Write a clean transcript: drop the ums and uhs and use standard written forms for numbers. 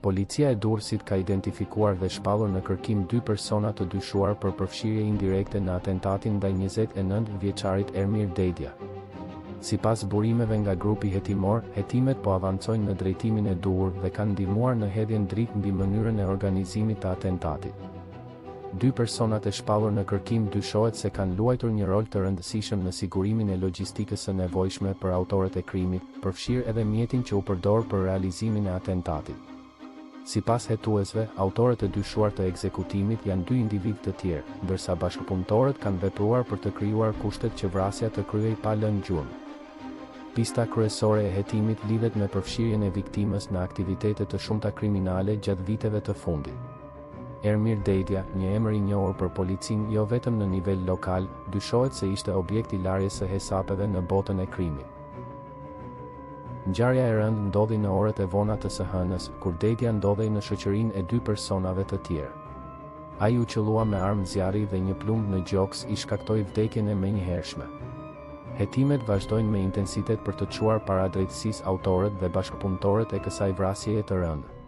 Policia e Durrësit ka identifikuar dhe shpallur në kërkim 2 persona të dyshuar për përfshirje indirekte në atentatin ndaj 29-vjeçarit Ermir Dedja. Sipas burimeve nga grupi hetimor, hetimet po avancojnë në drejtimin e duhur dhe kanë ndihmuar në hedhjen dritë mbi mënyrën e organizimit të atentatit. 2 personat e shpallur në kërkim dyshohet se kanë luajtur një rol të rëndësishëm në sigurimin e logjistikës së nevojshme për autorët e krimit, përfshirë edhe mjetin që u përdor për realizimin e atentatit. Sipas hetuesve, autorët e dyshuar të ekzekutimit janë 2 individ të tjerë, ndërsa bashkëpunëtorët kanë vepruar për të krijuar kushtet që vrasja të kryhej pa lënë gjurmë. Pista kryesore e hetimit lidhet me përfshirjen e viktimës në aktivitete të shumta kriminale gjatë viteve të fundit. Ermir Dedja, një emër i njohur për policinë jo vetëm në nivel lokal, dyshohet se ishte objekt i larjes së hesapeve në botën e krimit. Ngjarja e rëndë ndodhi në orët e vona të së hënës, kur Dedja ndodhej në shoqërinë e 2 personave të tjerë. Ai u qellua me armë zjarri dhe një plumb në gjoks i shkaktoi vdekjen e menjëhershme. Hetimet vazhdojnë me intensitet për të çuar para drejtësisë autorët dhe bashkëpunëtorët e kësaj vrasjeje të rëndë.